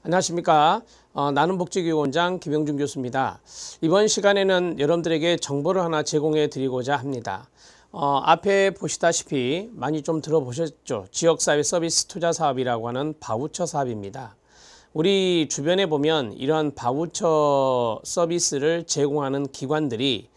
안녕하십니까. 나는 복지교육원장 김영준 교수입니다. 이번 시간에는 여러분들에게 정보를 하나 제공해 드리고자 합니다. 앞에 보시다시피 많이 좀 들어보셨죠? 지역사회 서비스 투자 사업이라고 하는 바우처 사업입니다. 우리 주변에 보면 이런 바우처 서비스를 제공하는 기관들이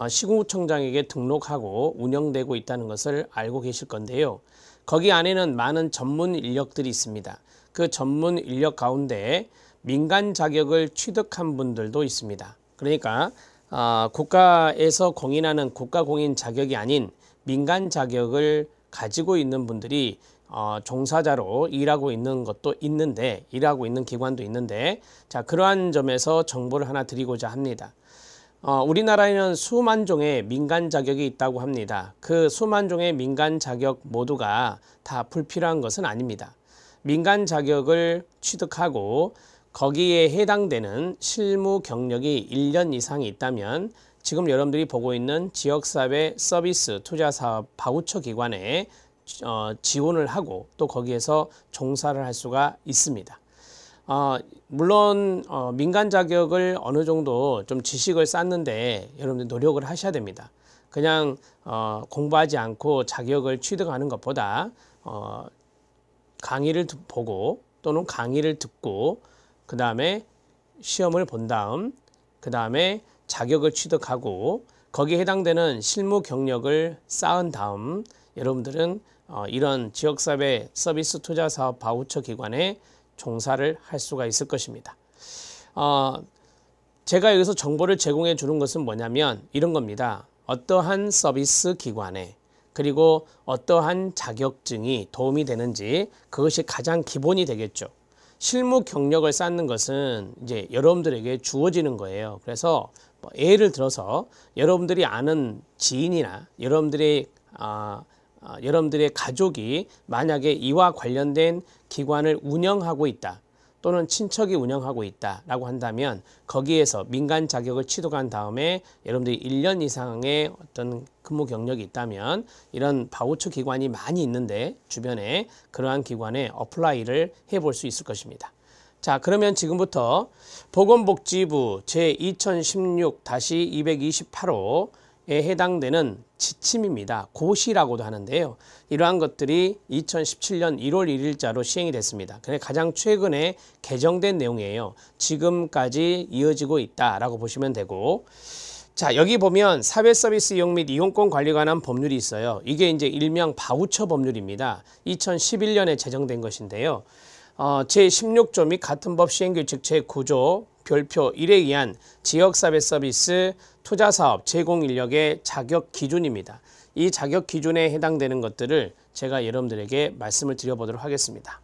시군구청장에게 등록하고 운영되고 있다는 것을 알고 계실 건데요. 거기 안에는 많은 전문 인력들이 있습니다. 그 전문 인력 가운데 민간 자격을 취득한 분들도 있습니다. 그러니까 국가에서 공인하는 국가공인 자격이 아닌 민간 자격을 가지고 있는 분들이 종사자로 일하고 있는 것도 있는데, 일하고 있는 기관도 있는데, 자, 그러한 점에서 정보를 하나 드리고자 합니다. 우리나라에는 수만 종의 민간 자격이 있다고 합니다. 그 수만 종의 민간 자격 모두가 다 불필요한 것은 아닙니다. 민간 자격을 취득하고 거기에 해당되는 실무 경력이 1년 이상이 있다면 지금 여러분들이 보고 있는 지역사회 서비스 투자사업 바우처 기관에 지원을 하고 또 거기에서 종사를 할 수가 있습니다. 물론 민간 자격을 어느 정도 좀 지식을 쌓는데 여러분들 노력을 하셔야 됩니다. 그냥 공부하지 않고 자격을 취득하는 것보다 강의를 보고 또는 강의를 듣고 그 다음에 시험을 본 다음 그 다음에 자격을 취득하고 거기에 해당되는 실무 경력을 쌓은 다음 여러분들은 이런 지역사회 서비스 투자사업 바우처 기관에 종사를 할 수가 있을 것입니다. 제가 여기서 정보를 제공해 주는 것은 뭐냐면 이런 겁니다. 어떠한 서비스 기관에 그리고 어떠한 자격증이 도움이 되는지 그것이 가장 기본이 되겠죠. 실무 경력을 쌓는 것은 이제 여러분들에게 주어지는 거예요. 그래서 예를 들어서 여러분들이 아는 지인이나 여러분들의 가족이 만약에 이와 관련된 기관을 운영하고 있다 또는 친척이 운영하고 있다라고 한다면 거기에서 민간 자격을 취득한 다음에 여러분들이 1년 이상의 어떤 근무 경력이 있다면 이런 바우처 기관이 많이 있는데 주변에 그러한 기관에 어플라이를 해볼 수 있을 것입니다. 자, 그러면 지금부터 보건복지부 제2016-228호 에 해당되는 지침입니다. 고시라고도 하는데요. 이러한 것들이 2017년 1월 1일자로 시행이 됐습니다. 그래서 가장 최근에 개정된 내용이에요. 지금까지 이어지고 있다라고 보시면 되고, 자, 여기 보면 사회서비스 이용 및 이용권 관리에 관한 법률이 있어요. 이게 이제 일명 바우처 법률입니다. 2011년에 제정된 것인데요. 제16조 및 같은 법 시행규칙 제9조 별표 1에 의한 지역사회 서비스 투자사업 제공인력의 자격 기준입니다. 이 자격 기준에 해당되는 것들을 제가 여러분들에게 말씀을 드려보도록 하겠습니다.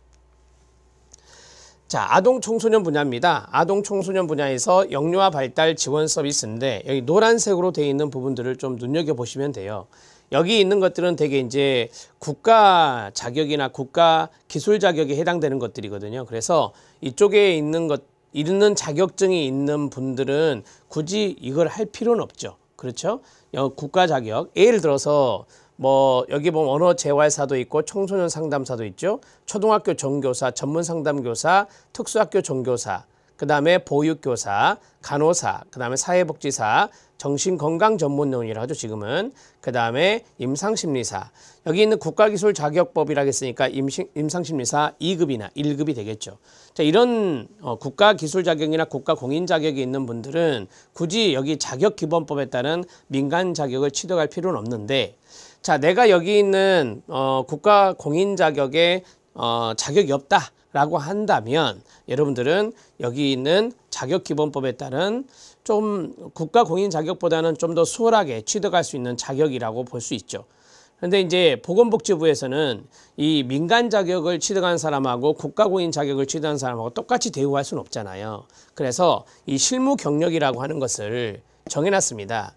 자, 아동청소년 분야입니다. 아동청소년 분야에서 영유아 발달 지원 서비스인데 여기 노란색으로 되어 있는 부분들을 좀 눈여겨보시면 돼요. 여기 있는 것들은 되게 이제 국가 자격이나 국가 기술 자격에 해당되는 것들이거든요. 그래서 이쪽에 있는 자격증이 있는 분들은 굳이 이걸 할 필요는 없죠. 그렇죠? 국가 자격. 예를 들어서 여기 보면 언어재활사도 있고 청소년 상담사도 있죠. 초등학교 종교사, 전문 상담교사, 특수학교 종교사, 그 다음에 보육교사, 간호사, 그 다음에 사회복지사, 정신건강전문용이라고 하죠, 지금은. 그 다음에 임상심리사. 여기 있는 국가기술자격법이라고 했으니까 임상심리사 2급이나 1급이 되겠죠. 자, 이런 국가기술자격이나 국가공인자격이 있는 분들은 굳이 여기 자격기본법에 따른 민간 자격을 취득할 필요는 없는데, 자, 내가 여기 있는 국가공인자격에 자격이 없다라고 한다면 여러분들은 여기 있는 자격기본법에 따른 좀 국가공인 자격보다는 좀 더 수월하게 취득할 수 있는 자격이라고 볼 수 있죠. 그런데 이제 보건복지부에서는 이 민간 자격을 취득한 사람하고 국가공인 자격을 취득한 사람하고 똑같이 대우할 수는 없잖아요. 그래서 이 실무 경력이라고 하는 것을 정해놨습니다.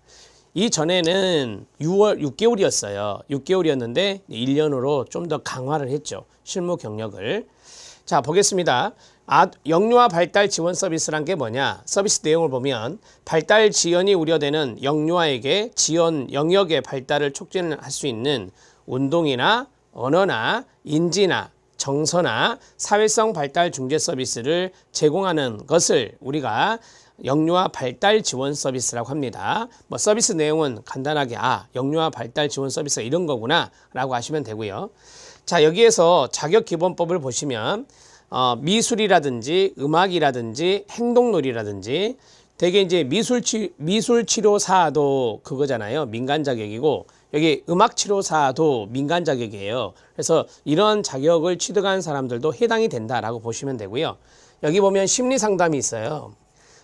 이전에는 6개월이었어요. 6개월이었는데 1년으로 좀 더 강화를 했죠. 실무 경력을. 자, 보겠습니다. 영유아 발달 지원 서비스란 게 뭐냐? 서비스 내용을 보면 발달 지연이 우려되는 영유아에게 지원 영역의 발달을 촉진할 수 있는 운동이나 언어나 인지나 정서나 사회성 발달 중재 서비스를 제공하는 것을 우리가 영유아 발달 지원 서비스라고 합니다. 뭐 서비스 내용은 간단하게 영유아 발달 지원 서비스가 이런 거구나 라고 하시면 되고요. 자, 여기에서 자격기본법을 보시면 미술이라든지 음악이라든지 행동놀이라든지 되게 이제 미술치료사도 그거잖아요. 민간 자격이고 여기 음악치료사도 민간 자격이에요. 그래서 이런 자격을 취득한 사람들도 해당이 된다라고 보시면 되고요. 여기 보면 심리상담이 있어요.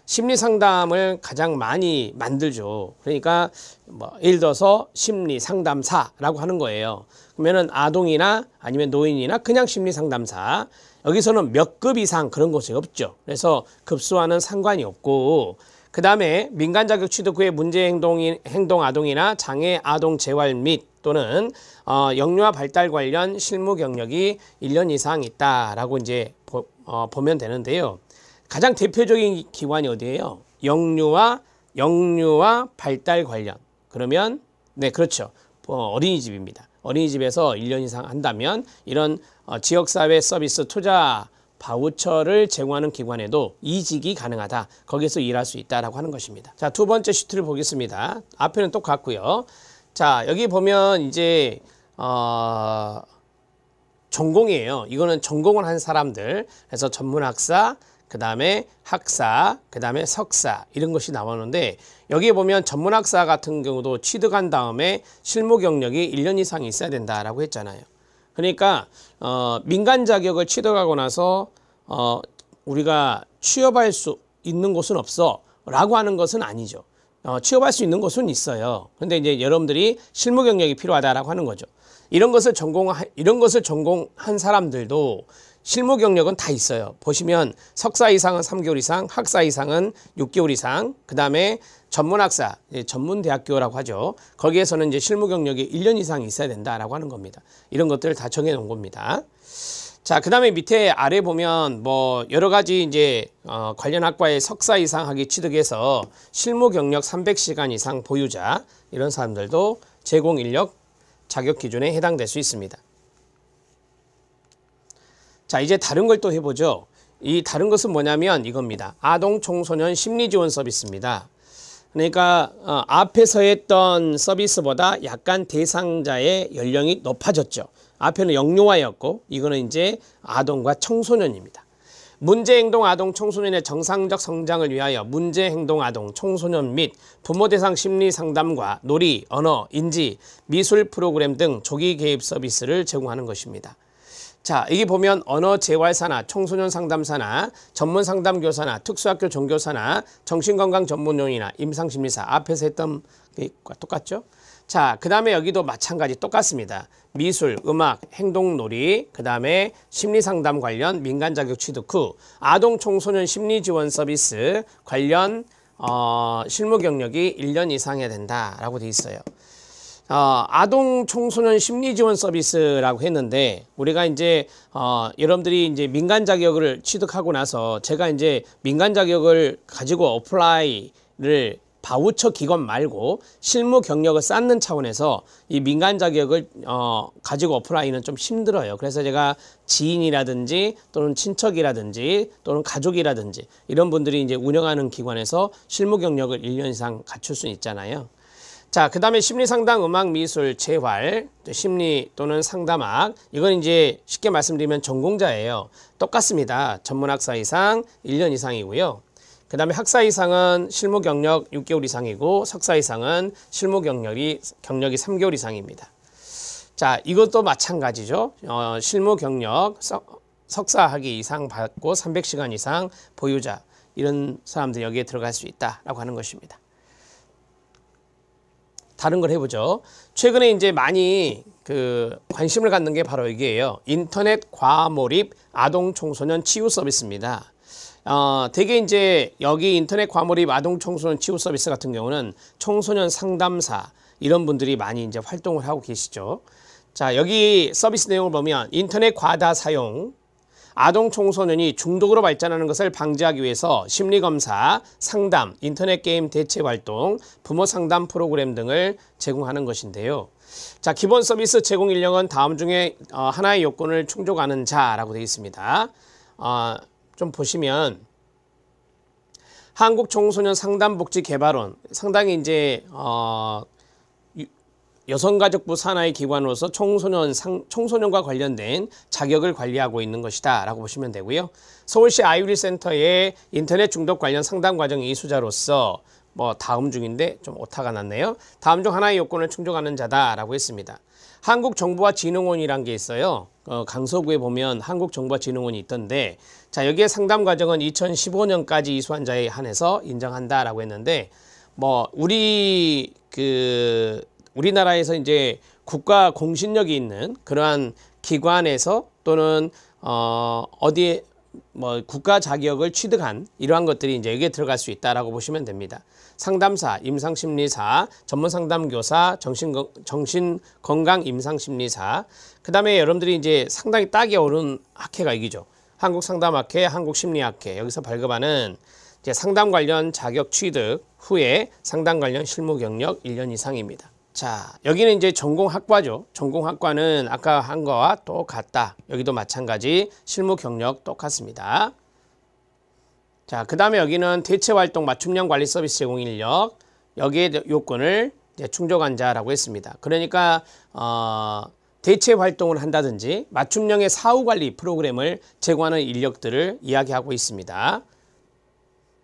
심리상담을 가장 많이 만들죠. 그러니까 뭐 예를 들어서 심리상담사라고 하는 거예요. 그러면은 아동이나 아니면 노인이나 그냥 심리상담사, 여기서는 몇 급 이상 그런 것이 없죠. 그래서 급수와는 상관이 없고, 그 다음에 민간 자격 취득 후에 문제 행동 아동이나 장애 아동 재활 및 또는 영유아 발달 관련 실무 경력이 1년 이상 있다라고 이제 보면 되는데요. 가장 대표적인 기관이 어디예요? 영유아 발달 관련. 그러면 네, 그렇죠. 어린이집입니다. 어린이집에서 1년 이상 한다면 이런 지역사회 서비스 투자 바우처를 제공하는 기관에도 이직이 가능하다. 거기서 일할 수 있다라고 하는 것입니다. 자, 두 번째 시트를 보겠습니다. 앞에는 똑같고요. 자, 여기 보면 이제 전공이에요. 이거는 전공을 한 사람들. 그래서 전문학사, 그 다음에 학사, 그 다음에 석사 이런 것이 나오는데, 여기에 보면 전문학사 같은 경우도 취득한 다음에 실무 경력이 1년 이상 있어야 된다라고 했잖아요. 그러니까 민간 자격을 취득하고 나서 우리가 취업할 수 있는 곳은 없어 라고 하는 것은 아니죠. 취업할 수 있는 곳은 있어요. 근데 이제 여러분들이 실무 경력이 필요하다라고 하는 거죠. 이런 것을 전공한 사람들도 실무 경력은 다 있어요. 보시면 석사 이상은 3개월 이상, 학사 이상은 6개월 이상, 그 다음에 전문학사, 전문대학교라고 하죠. 거기에서는 이제 실무 경력이 1년 이상 있어야 된다라고 하는 겁니다. 이런 것들을 다 정해 놓은 겁니다. 자, 그 다음에 밑에 아래 보면 뭐 여러 가지 이제 관련 학과에 석사 이상 학위 취득해서 실무 경력 300시간 이상 보유자, 이런 사람들도 제공 인력 자격 기준에 해당될 수 있습니다. 자, 이제 다른 걸 또 해보죠. 이 다른 것은 뭐냐면 이겁니다. 아동 청소년 심리 지원 서비스입니다. 그러니까 앞에서 했던 서비스보다 약간 대상자의 연령이 높아졌죠. 앞에는 영유아였고 이거는 이제 아동과 청소년입니다. 문제행동 아동 청소년의 정상적 성장을 위하여 문제행동 아동 청소년 및 부모 대상 심리 상담과 놀이, 언어, 인지, 미술 프로그램 등 조기 개입 서비스를 제공하는 것입니다. 자, 여기 보면 언어 재활사나 청소년 상담사나 전문 상담교사나 특수학교 종교사나 정신건강 전문요원이나 임상심리사, 앞에서 했던 것과 똑같죠? 자, 그 다음에 여기도 마찬가지 똑같습니다. 미술, 음악, 행동놀이, 그 다음에 심리상담 관련 민간 자격 취득 후 아동 청소년 심리지원 서비스 관련 실무 경력이 1년 이상 해야 된다라고 돼 있어요. 아동 청소년 심리 지원 서비스라고 했는데, 우리가 이제 여러분들이 이제 민간 자격을 취득하고 나서 제가 이제 민간 자격을 가지고 어플라이를 바우처 기관 말고 실무 경력을 쌓는 차원에서 이 민간 자격을 가지고 어플라이는 좀 힘들어요. 그래서 제가 지인이라든지 또는 친척이라든지 또는 가족이라든지 이런 분들이 이제 운영하는 기관에서 실무 경력을 1년 이상 갖출 수 있잖아요. 자, 그 다음에 심리상담, 음악, 미술, 재활, 심리 또는 상담학, 이건 이제 쉽게 말씀드리면 전공자예요. 똑같습니다. 전문학사 이상 1년 이상이고요. 그 다음에 학사 이상은 실무 경력 6개월 이상이고 석사 이상은 실무 경력이 3개월 이상입니다. 자, 이것도 마찬가지죠. 실무 경력 석사 학위 이상 받고 300시간 이상 보유자, 이런 사람들 여기에 들어갈 수 있다라고 하는 것입니다. 다른 걸 해보죠. 최근에 이제 많이 관심을 갖는 게 바로 이게요. 인터넷 과몰입 아동 청소년 치유 서비스입니다. 되게 이제 여기 인터넷 과몰입 아동 청소년 치유 서비스 같은 경우는 청소년 상담사 이런 분들이 많이 이제 활동을 하고 계시죠. 자, 여기 서비스 내용을 보면 인터넷 과다 사용, 아동 청소년이 중독으로 발전하는 것을 방지하기 위해서 심리검사, 상담, 인터넷 게임 대체 활동, 부모 상담 프로그램 등을 제공하는 것인데요. 자, 기본 서비스 제공 인력은 다음 중에 하나의 요건을 충족하는 자라고 되어 있습니다. 좀 보시면 한국청소년 상담복지개발원, 상당히 이제 여성가족부 산하의 기관으로서 청소년과 관련된 자격을 관리하고 있는 것이다 라고 보시면 되고요. 서울시 아이유리 센터의 인터넷 중독 관련 상담 과정 이수자로서 다음 중인데 좀 오타가 났네요. 다음 중 하나의 요건을 충족하는 자다라고 했습니다. 한국정보화진흥원이란 게 있어요. 강서구에 보면 한국정보화진흥원이 있던데, 자, 여기에 상담 과정은 2015년까지 이수한 자에 한해서 인정한다라고 했는데, 우리나라에서 이제 국가 공신력이 있는 그러한 기관에서 또는 어디에 국가 자격을 취득한 이러한 것들이 이제 여기에 들어갈 수 있다라고 보시면 됩니다. 상담사, 임상심리사, 전문상담교사, 정신건강 임상심리사. 그 다음에 여러분들이 이제 상당히 따기 어려운 학회가 여기죠. 한국상담학회, 한국심리학회. 여기서 발급하는 이제 상담 관련 자격 취득 후에 상담 관련 실무 경력 1년 이상입니다. 자, 여기는 이제 전공학과죠. 전공학과는 아까 한 거와 똑같다. 여기도 마찬가지 실무 경력 똑같습니다. 자, 그 다음에 여기는 대체활동 맞춤형 관리 서비스 제공 인력, 여기에 요건을 이제 충족한 자라고 했습니다. 그러니까 대체 활동을 한다든지 맞춤형의 사후 관리 프로그램을 제공하는 인력들을 이야기하고 있습니다.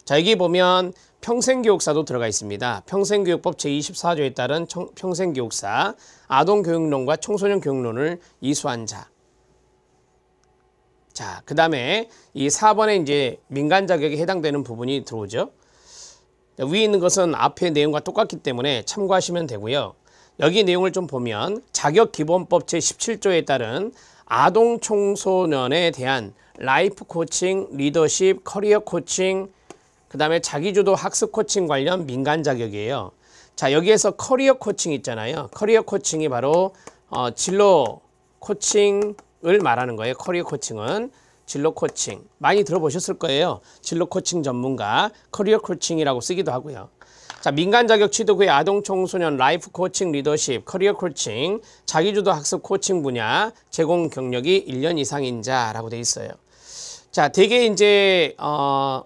자, 여기 보면 평생교육사도 들어가 있습니다. 평생교육법 제24조에 따른 평생교육사, 아동교육론과 청소년교육론을 이수한 자. 자, 그 다음에 이 4번에 이제 민간 자격에 해당되는 부분이 들어오죠. 위에 있는 것은 앞의 내용과 똑같기 때문에 참고하시면 되고요. 여기 내용을 좀 보면 자격기본법 제17조에 따른 아동 청소년에 대한 라이프 코칭, 리더십, 커리어 코칭, 그 다음에 자기주도 학습 코칭 관련 민간 자격이에요. 자, 여기에서 커리어 코칭 있잖아요. 커리어 코칭이 바로 진로 코칭을 말하는 거예요. 커리어 코칭은 진로 코칭. 많이 들어보셨을 거예요. 진로 코칭 전문가, 커리어 코칭이라고 쓰기도 하고요. 자, 민간 자격 취득 후에 아동 청소년 라이프 코칭, 리더십, 커리어 코칭, 자기주도 학습 코칭 분야 제공 경력이 1년 이상인 자라고 돼 있어요. 자, 대개 이제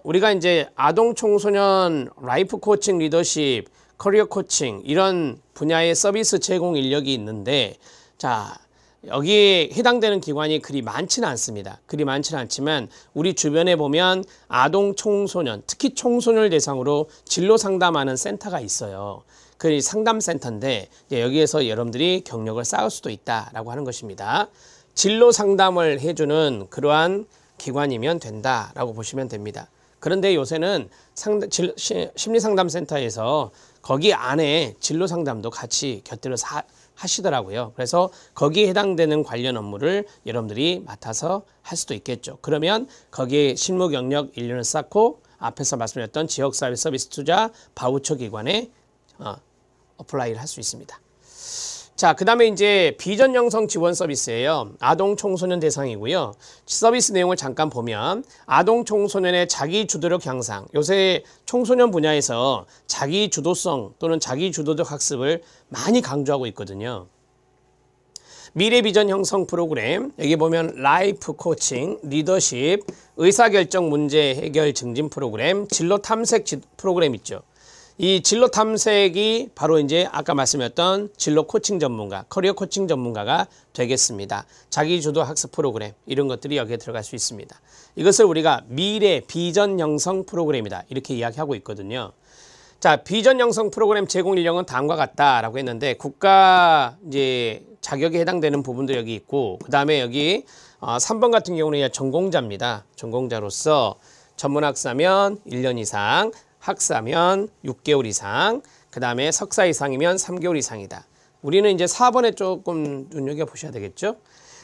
우리가 이제 아동 청소년 라이프 코칭, 리더십, 커리어 코칭 이런 분야의 서비스 제공 인력이 있는데, 자, 여기에 해당되는 기관이 그리 많지는 않습니다. 그리 많지는 않지만 우리 주변에 보면 아동 청소년, 특히 청소년을 대상으로 진로 상담하는 센터가 있어요. 그 상담센터인데 여기에서 여러분들이 경력을 쌓을 수도 있다라고 하는 것입니다. 진로 상담을 해주는 그러한 기관이면 된다라고 보시면 됩니다. 그런데 요새는 심리상담센터에서 거기 안에 진로상담도 같이 곁들여서 하시더라고요. 그래서 거기에 해당되는 관련 업무를 여러분들이 맡아서 할 수도 있겠죠. 그러면 거기에 실무 경력 1년을 쌓고 앞에서 말씀드렸던 지역사회 서비스 투자 바우처 기관에 어플라이를 할 수 있습니다. 자, 그 다음에 이제 비전 형성 지원 서비스예요. 아동 청소년 대상이고요. 서비스 내용을 잠깐 보면 아동 청소년의 자기 주도력 향상. 요새 청소년 분야에서 자기 주도성 또는 자기 주도적 학습을 많이 강조하고 있거든요. 미래 비전 형성 프로그램, 여기 보면 라이프 코칭, 리더십, 의사결정 문제 해결 증진 프로그램, 진로 탐색 프로그램 있죠. 이 진로 탐색이 바로 이제 아까 말씀드렸던 진로 코칭 전문가, 커리어 코칭 전문가가 되겠습니다. 자기주도 학습 프로그램, 이런 것들이 여기에 들어갈 수 있습니다. 이것을 우리가 미래 비전 형성 프로그램이다, 이렇게 이야기하고 있거든요. 자, 비전 형성 프로그램 제공 인력은 다음과 같다라고 했는데 국가 이제 자격에 해당되는 부분도 여기 있고, 그 다음에 여기 3번 같은 경우는 전공자입니다. 전공자로서 전문학사면 1년 이상, 학사면 6개월 이상, 그 다음에 석사 이상이면 3개월 이상이다. 우리는 이제 4번에 조금 눈여겨보셔야 되겠죠.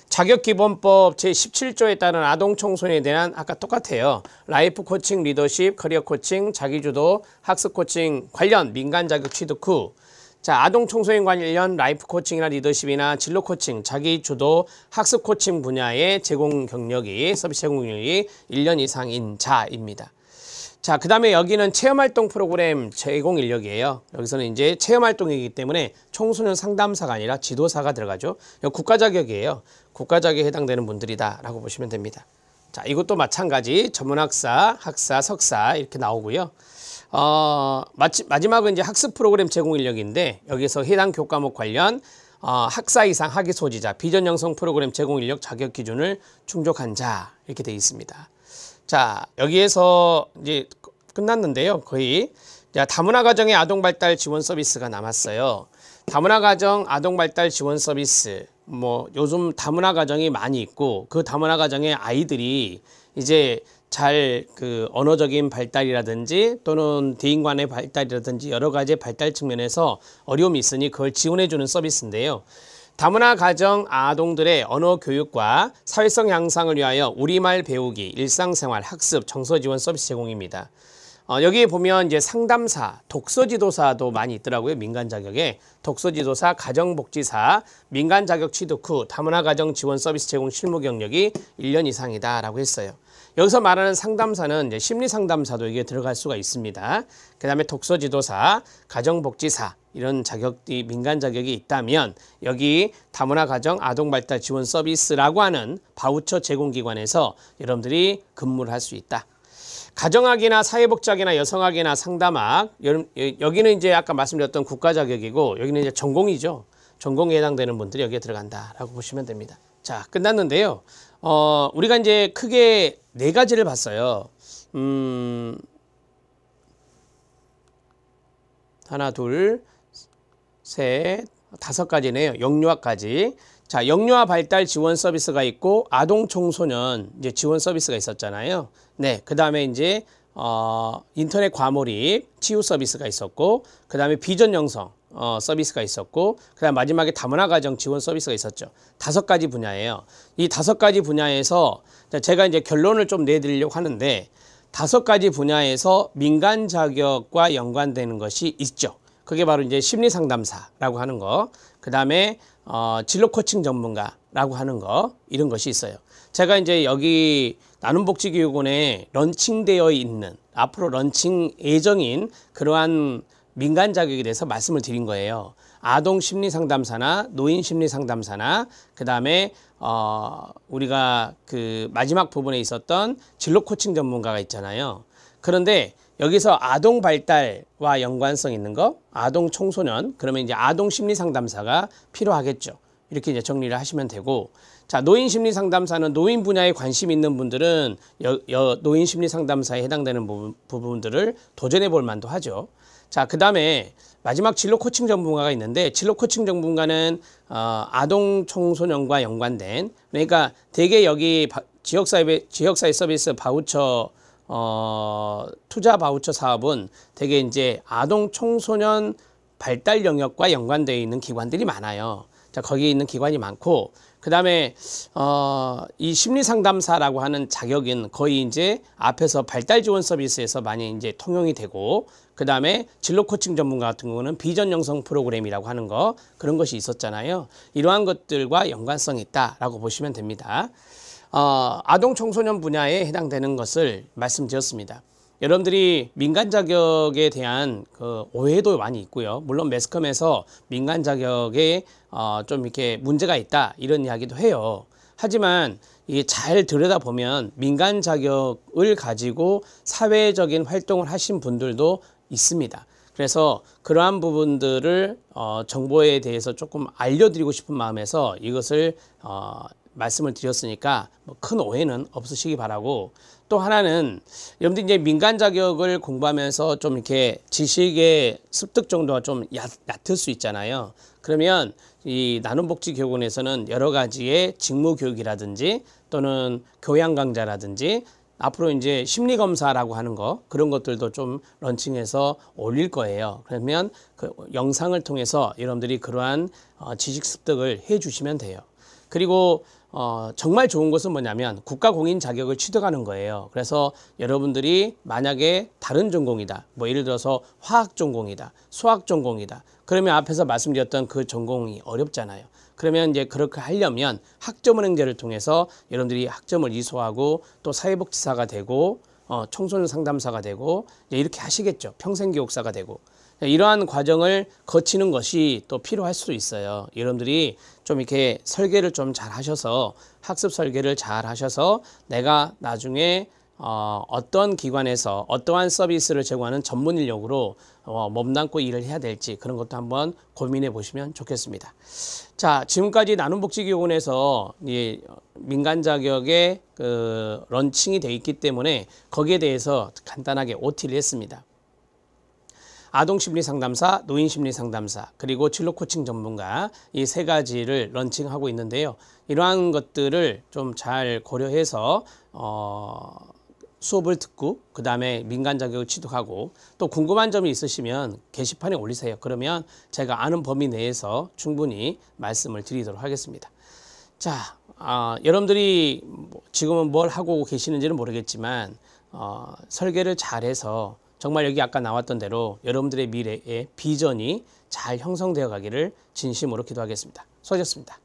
자격기본법 제17조에 따른 아동 청소년에 대한 아까 똑같아요. 라이프 코칭, 리더십, 커리어 코칭, 자기주도, 학습 코칭 관련 민간 자격 취득 후, 자, 아동 청소년 관련 라이프 코칭이나 리더십이나 진로 코칭, 자기주도, 학습 코칭 분야의 제공 경력이, 서비스 제공 경력이 1년 이상인 자입니다. 자, 그 다음에 여기는 체험활동 프로그램 제공 인력이에요. 여기서는 이제 체험활동이기 때문에 청소년 상담사가 아니라 지도사가 들어가죠. 이거 국가 자격이에요. 국가 자격에 해당되는 분들이다 라고 보시면 됩니다. 자, 이것도 마찬가지 전문학사, 학사, 석사 이렇게 나오고요. 마지막은 이제 학습 프로그램 제공 인력인데 여기서 해당 교과목 관련 학사 이상 학위 소지자, 비전 형성 프로그램 제공 인력 자격 기준을 충족한 자 이렇게 되어 있습니다. 자, 여기에서 이제 끝났는데요. 거의 다문화 가정의 아동 발달 지원 서비스가 남았어요. 다문화 가정 아동 발달 지원 서비스, 뭐 요즘 다문화 가정이 많이 있고 그 다문화 가정의 아이들이 이제 잘 그 언어적인 발달이라든지 또는 대인관의 발달이라든지 여러 가지 발달 측면에서 어려움이 있으니 그걸 지원해 주는 서비스인데요. 다문화 가정 아동들의 언어 교육과 사회성 향상을 위하여 우리말 배우기, 일상생활, 학습, 정서 지원 서비스 제공입니다. 여기 보면 이제 상담사, 독서지도사도 많이 있더라고요. 민간 자격에. 독서지도사, 가정복지사, 민간 자격 취득 후 다문화 가정 지원 서비스 제공 실무 경력이 1년 이상이다라고 했어요. 여기서 말하는 상담사는 이제 심리상담사도 여기에 들어갈 수가 있습니다. 그 다음에 독서지도사, 가정복지사 이런 자격이 민간 자격이 있다면 여기 다문화 가정 아동발달 지원 서비스라고 하는 바우처 제공기관에서 여러분들이 근무를 할 수 있다. 가정학이나 사회복지학이나 여성학이나 상담학 여기는 이제 아까 말씀드렸던 국가 자격이고 여기는 이제 전공이죠. 전공에 해당되는 분들이 여기에 들어간다라고 보시면 됩니다. 자, 끝났는데요. 우리가 이제 크게 네 가지를 봤어요. 하나, 둘, 셋, 다섯 가지네요. 영유아까지. 자, 영유아 발달 지원 서비스가 있고 아동 청소년 이제 지원 서비스가 있었잖아요. 네, 그 다음에 이제 인터넷 과몰입 치유 서비스가 있었고, 그 다음에 비전 형성 서비스가 있었고, 그 다음 마지막에 다문화 가정 지원 서비스가 있었죠. 다섯 가지 분야예요. 이 다섯 가지 분야에서 제가 이제 결론을 좀 내드리려고 하는데 다섯 가지 분야에서 민간 자격과 연관되는 것이 있죠. 그게 바로 이제 심리상담사라고 하는 거, 그 다음에 진로 코칭 전문가라고 하는 거, 이런 것이 있어요. 제가 이제 여기 나눔복지교육원에 런칭되어 있는 앞으로 런칭 예정인 그러한 민간 자격에 대해서 말씀을 드린 거예요. 아동 심리 상담사나 노인 심리 상담사나 그 다음에 우리가 그 마지막 부분에 있었던 진로 코칭 전문가가 있잖아요. 그런데 여기서 아동 발달과 연관성 있는 거, 아동 청소년, 그러면 이제 아동 심리 상담사가 필요하겠죠. 이렇게 이제 정리를 하시면 되고, 자, 노인 심리 상담사는 노인 분야에 관심 있는 분들은 노인 심리 상담사에 해당되는 부분들을 도전해 볼 만도 하죠. 자, 그 다음에 마지막 진로 코칭 전문가가 있는데, 진로 코칭 전문가는 아동 청소년과 연관된, 그러니까 대개 여기 지역사회 서비스 바우처 투자 바우처 사업은 되게 이제 아동 청소년 발달 영역과 연관되어 있는 기관들이 많아요. 자, 거기에 있는 기관이 많고, 그 다음에 이 심리상담사라고 하는 자격은 거의 이제 앞에서 발달 지원 서비스에서 많이 이제 통용이 되고, 그 다음에 진로 코칭 전문가 같은 경우는 비전 형성 프로그램이라고 하는 거, 그런 것이 있었잖아요. 이러한 것들과 연관성이 있다라고 보시면 됩니다. 아동 청소년 분야에 해당되는 것을 말씀드렸습니다. 여러분들이 민간 자격에 대한 그 오해도 많이 있고요. 물론 매스컴에서 민간 자격에 좀 이렇게 문제가 있다 이런 이야기도 해요. 하지만 이게 잘 들여다보면 민간 자격을 가지고 사회적인 활동을 하신 분들도 있습니다. 그래서 그러한 부분들을 정보에 대해서 조금 알려드리고 싶은 마음에서 이것을 말씀을 드렸으니까 뭐 큰 오해는 없으시기 바라고, 또 하나는 여러분들 이제 민간 자격을 공부하면서 좀 이렇게 지식의 습득 정도가 좀 얕을 수 있잖아요. 그러면 이 나눔복지교육원에서는 여러 가지의 직무 교육이라든지 또는 교양 강좌라든지 앞으로 이제 심리검사라고 하는 거, 그런 것들도 좀 런칭해서 올릴 거예요. 그러면 그 영상을 통해서 여러분들이 그러한 지식 습득을 해 주시면 돼요. 그리고 정말 좋은 것은 뭐냐면 국가공인 자격을 취득하는 거예요. 그래서 여러분들이 만약에 다른 전공이다, 뭐 예를 들어서 화학 전공이다, 수학 전공이다, 그러면 앞에서 말씀드렸던 그 전공이 어렵잖아요. 그러면 이제 그렇게 하려면 학점은행제를 통해서 여러분들이 학점을 이수하고 또 사회복지사가 되고 청소년 상담사가 되고 이제 이렇게 하시겠죠. 평생교육사가 되고. 이러한 과정을 거치는 것이 또 필요할 수도 있어요. 여러분들이 좀 이렇게 설계를 좀 잘 하셔서 학습 설계를 잘 하셔서 내가 나중에 어떤 기관에서 어떠한 서비스를 제공하는 전문 인력으로 몸담고 일을 해야 될지 그런 것도 한번 고민해 보시면 좋겠습니다. 자, 지금까지 나눔복지교육원에서 민간 자격의 그 런칭이 되어 있기 때문에 거기에 대해서 간단하게 OT를 했습니다. 아동심리상담사, 노인심리상담사, 그리고 진로 코칭 전문가 이 세 가지를 런칭하고 있는데요. 이러한 것들을 좀 잘 고려해서 수업을 듣고 그 다음에 민간 자격을 취득하고 또 궁금한 점이 있으시면 게시판에 올리세요. 그러면 제가 아는 범위 내에서 충분히 말씀을 드리도록 하겠습니다. 자, 여러분들이 지금은 뭘 하고 계시는지는 모르겠지만 설계를 잘해서 정말 여기 아까 나왔던 대로 여러분들의 미래의 비전이 잘 형성되어 가기를 진심으로 기도하겠습니다. 수고하셨습니다.